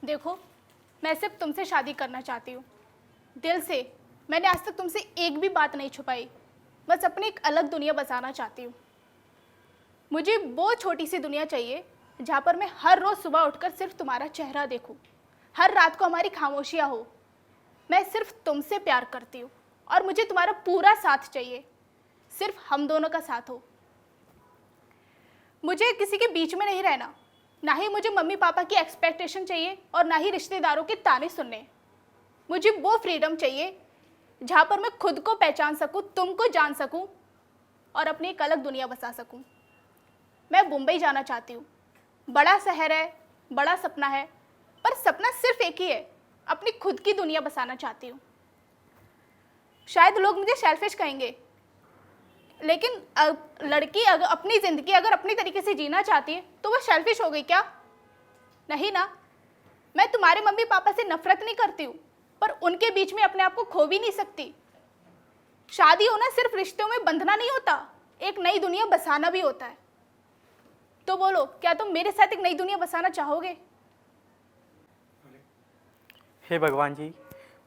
देखो, मैं सिर्फ तुमसे शादी करना चाहती हूँ, दिल से। मैंने आज तक तुमसे एक भी बात नहीं छुपाई, बस अपनी एक अलग दुनिया बसाना चाहती हूँ। मुझे वो छोटी सी दुनिया चाहिए जहाँ पर मैं हर रोज़ सुबह उठकर सिर्फ तुम्हारा चेहरा देखूँ, हर रात को हमारी खामोशियाँ हो। मैं सिर्फ तुमसे प्यार करती हूँ और मुझे तुम्हारा पूरा साथ चाहिए, सिर्फ हम दोनों का साथ हो। मुझे किसी के बीच में नहीं रहना, ना ही मुझे मम्मी पापा की एक्सपेक्टेशन चाहिए और ना ही रिश्तेदारों के ताने सुनने। मुझे वो फ्रीडम चाहिए जहाँ पर मैं खुद को पहचान सकूँ, तुमको जान सकूँ और अपनी एक अलग दुनिया बसा सकूँ। मैं मुंबई जाना चाहती हूँ। बड़ा शहर है, बड़ा सपना है, पर सपना सिर्फ एक ही है, अपनी खुद की दुनिया बसाना चाहती हूँ। शायद लोग मुझे सेल्फिश कहेंगे, लेकिन लड़की अगर अपनी ज़िंदगी अगर अपनी तरीके से जीना चाहती है तो वो सेल्फिश हो गई क्या? नहीं ना। मैं तुम्हारे मम्मी पापा से नफरत नहीं करती हूँ, पर उनके बीच में अपने आप को खो भी नहीं सकती। शादी होना सिर्फ रिश्तों में बंधना नहीं होता, एक नई दुनिया बसाना भी होता है। तो बोलो, क्या तुम मेरे साथ एक नई दुनिया बसाना चाहोगे? हे भगवान जी,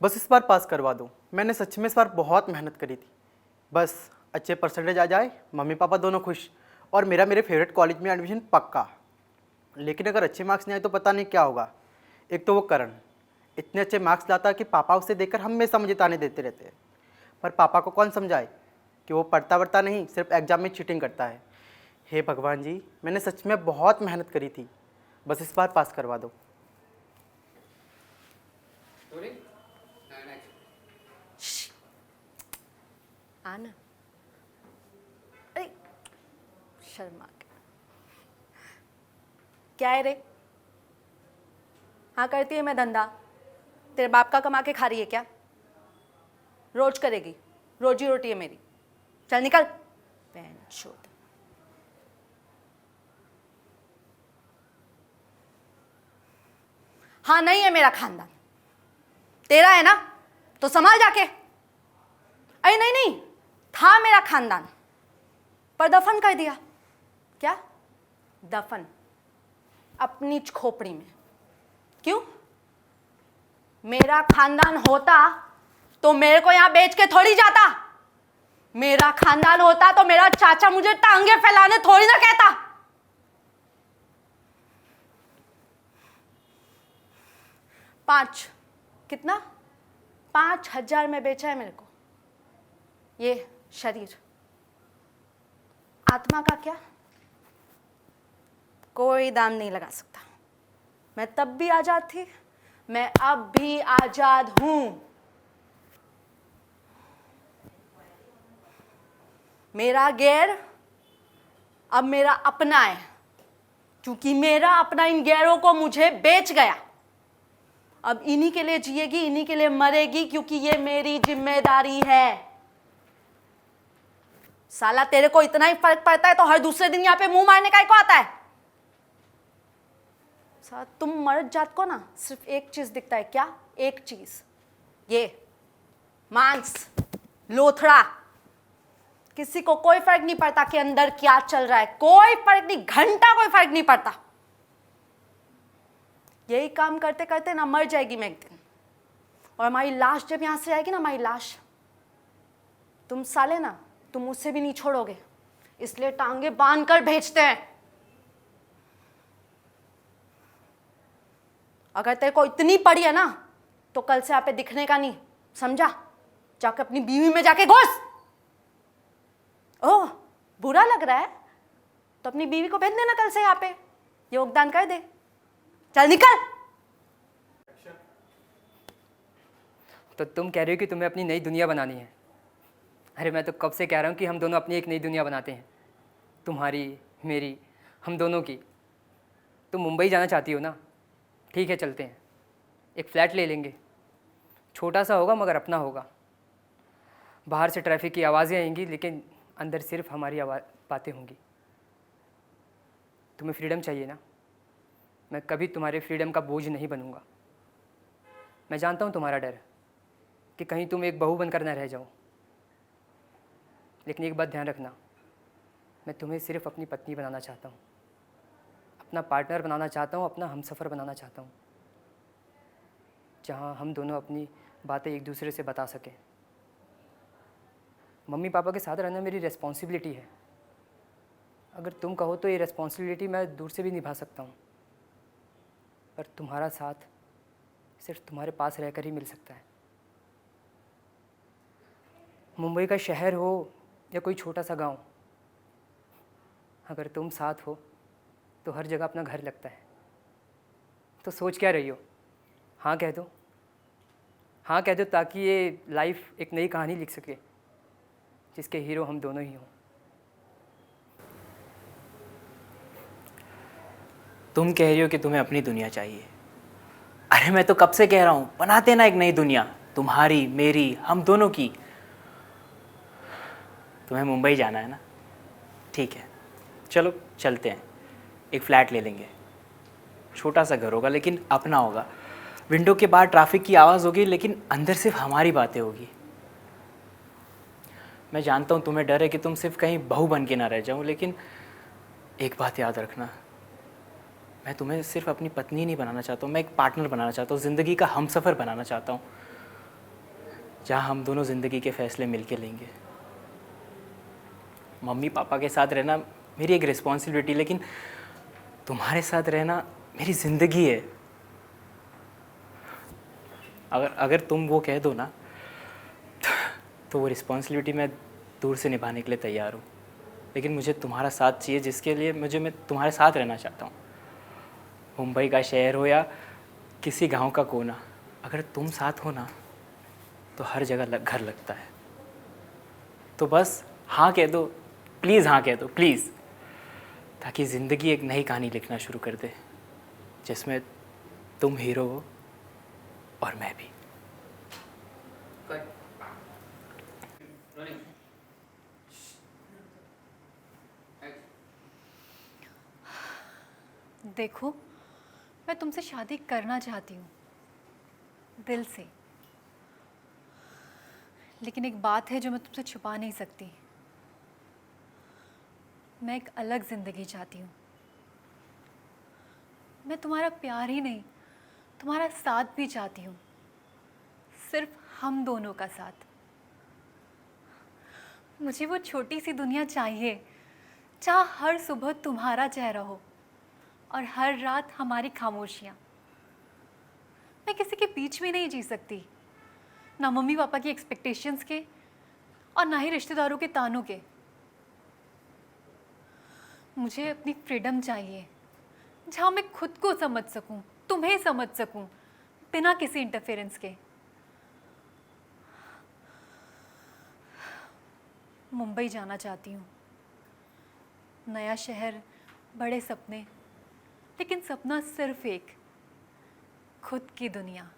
बस इस बार पास करवा दो। मैंने सच में इस बार बहुत मेहनत करी थी। बस अच्छे परसेंटेज आ जाए, मम्मी पापा दोनों खुश, और मेरे फेवरेट कॉलेज में एडमिशन पक्का। लेकिन अगर अच्छे मार्क्स नहीं आए तो पता नहीं क्या होगा। एक तो वो करण इतने अच्छे मार्क्स लाता कि पापा उसे देखकर हमेशा मुझे ताने देते रहते हैं, पर पापा को कौन समझाए कि वो पढ़ता वढ़ता नहीं, सिर्फ एग्जाम में चीटिंग करता है। हे भगवान जी, मैंने सच में बहुत मेहनत करी थी, बस इस बार पास करवा दो। आना। अरे शर्मा के। क्या है रे? हाँ करती है मैं धंधा, तेरे बाप का कमा के खा रही है क्या? रोज करेगी, रोजी रोटी है मेरी। चल निकल। बेंचोद। हाँ नहीं है मेरा खानदान, तेरा है ना, तो संभाल जाके। अरे नहीं नहीं, था मेरा खानदान पर दफन कर दिया। क्या दफन? अपनी खोपड़ी में। क्यों? मेरा खानदान होता तो मेरे को यहां बेच के थोड़ी जाता। मेरा खानदान होता तो मेरा चाचा मुझे टांगे फैलाने थोड़ी ना कहता। पांच कितना? 5,000 में बेचा है मेरे को ये शरीर। आत्मा का क्या? कोई दाम नहीं लगा सकता। मैं तब भी आजाद थी, मैं अब भी आजाद हूं। मेरा गैर अब मेरा अपना है, क्योंकि मेरा अपना इन गैरों को मुझे बेच गया। अब इन्हीं के लिए जिएगी, इन्हीं के लिए मरेगी, क्योंकि ये मेरी जिम्मेदारी है। साला तेरे को इतना ही फर्क पड़ता है तो हर दूसरे दिन यहाँ पे मुंह मारने का को आता है। साला तुम मर्द जात को ना सिर्फ एक चीज दिखता है। क्या? एक चीज, ये मांस, लोथड़ा। किसी को कोई फर्क नहीं पड़ता कि अंदर क्या चल रहा है, कोई फर्क नहीं, घंटा कोई फर्क नहीं पड़ता। यही काम करते करते ना मर जाएगी मैं एक दिन, और हमारी लाश जब यहां से आएगी ना, हमारी लाश, तुम साले ना, तुम मुझसे भी नहीं छोड़ोगे, इसलिए टांगे बांध कर भेजते हैं। अगर तेरे को इतनी पड़ी है ना तो कल से यहाँ पे दिखने का नहीं, समझा? जाके अपनी बीवी में जाके घुस। ओह बुरा लग रहा है तो अपनी बीवी को भेज देना कल से यहाँ पे, योगदान कर दे। चल निकल। तो तुम कह रही हो कि तुम्हें अपनी नई दुनिया बनानी है? अरे मैं तो कब से कह रहा हूँ कि हम दोनों अपनी एक नई दुनिया बनाते हैं, तुम्हारी, मेरी, हम दोनों की। तुम मुंबई जाना चाहती हो ना? ठीक है चलते हैं, एक फ़्लैट ले लेंगे। छोटा सा होगा मगर अपना होगा। बाहर से ट्रैफिक की आवाज़ें आएंगी, लेकिन अंदर सिर्फ हमारी बातें होंगी। तुम्हें फ्रीडम चाहिए ना? मैं कभी तुम्हारे फ्रीडम का बोझ नहीं बनूंगा। मैं जानता हूँ तुम्हारा डर कि कहीं तुम एक बहू बनकर ना रह जाओ, लेकिन एक बात ध्यान रखना, मैं तुम्हें सिर्फ अपनी पत्नी बनाना चाहता हूँ, अपना पार्टनर बनाना चाहता हूँ, अपना हमसफ़र बनाना चाहता हूँ, जहाँ हम दोनों अपनी बातें एक दूसरे से बता सकें। मम्मी पापा के साथ रहना मेरी रिस्पॉन्सिबिलिटी है। अगर तुम कहो तो ये रिस्पॉन्सिबिलिटी मैं दूर से भी निभा सकता हूँ, पर तुम्हारा साथ सिर्फ तुम्हारे पास रहकर ही मिल सकता है। मुंबई का शहर हो या कोई छोटा सा गांव, अगर तुम साथ हो तो हर जगह अपना घर लगता है। तो सोच क्या रही हो? हाँ कह दो, हाँ कह दो, ताकि ये लाइफ एक नई कहानी लिख सके जिसके हीरो हम दोनों ही हों। तुम कह रही हो कि तुम्हें अपनी दुनिया चाहिए। अरे मैं तो कब से कह रहा हूँ, बनाते ना एक नई दुनिया, तुम्हारी, मेरी, हम दोनों की। तुम्हें मुंबई जाना है ना? ठीक है, चलो चलते हैं। एक फ्लैट ले लेंगे, छोटा सा घर होगा लेकिन अपना होगा। विंडो के बाहर ट्रैफिक की आवाज़ होगी लेकिन अंदर सिर्फ हमारी बातें होगी। मैं जानता हूँ तुम्हें डर है कि तुम सिर्फ कहीं बहू बन के ना रह जाऊँ, लेकिन एक बात याद रखना, मैं तुम्हें सिर्फ अपनी पत्नी नहीं बनाना चाहता हूँ, मैं एक पार्टनर बनाना चाहता हूँ, ज़िंदगी का हमसफ़र बनाना चाहता हूँ, जहाँ हम दोनों ज़िंदगी के फ़ैसले मिलके लेंगे। मम्मी पापा के साथ रहना मेरी एक रिस्पॉन्सिबिलिटी, लेकिन तुम्हारे साथ रहना मेरी ज़िंदगी है। अगर तुम वो कह दो ना, तो वो रिस्पॉन्सिबिलिटी मैं दूर से निभाने के लिए तैयार हूँ, लेकिन मुझे तुम्हारा साथ चाहिए, जिसके लिए मैं तुम्हारे साथ रहना चाहता हूँ। मुंबई का शहर हो या किसी गांव का कोना, अगर तुम साथ हो ना तो हर जगह घर लगता है। तो बस हाँ कह दो, प्लीज़ हाँ कह दो, प्लीज़, ताकि ज़िंदगी एक नई कहानी लिखना शुरू कर दे, जिसमें तुम हीरो हो और मैं भी। देखो, मैं तुमसे शादी करना चाहती हूँ दिल से, लेकिन एक बात है जो मैं तुमसे छुपा नहीं सकती। मैं एक अलग ज़िंदगी चाहती हूँ। मैं तुम्हारा प्यार ही नहीं, तुम्हारा साथ भी चाहती हूँ, सिर्फ हम दोनों का साथ। मुझे वो छोटी सी दुनिया चाहिए जहाँ हर सुबह तुम्हारा चेहरा हो और हर रात हमारी खामोशियाँ। मैं किसी के बीच में नहीं जी सकती, ना मम्मी पापा की एक्सपेक्टेशंस के और ना ही रिश्तेदारों के तानों के। मुझे अपनी फ्रीडम चाहिए, जहाँ मैं खुद को समझ सकूं, तुम्हें समझ सकूं, बिना किसी इंटरफेरेंस के। मुंबई जाना चाहती हूँ, नया शहर, बड़े सपने, लेकिन सपना सिर्फ एक, खुद की दुनिया।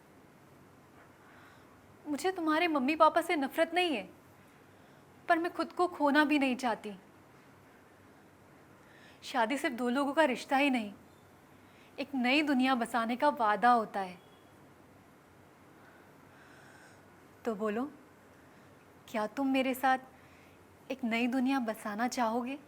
मुझे तुम्हारे मम्मी पापा से नफरत नहीं है, पर मैं खुद को खोना भी नहीं चाहती। शादी सिर्फ दो लोगों का रिश्ता ही नहीं, एक नई दुनिया बसाने का वादा होता है। तो बोलो, क्या तुम मेरे साथ एक नई दुनिया बसाना चाहोगे?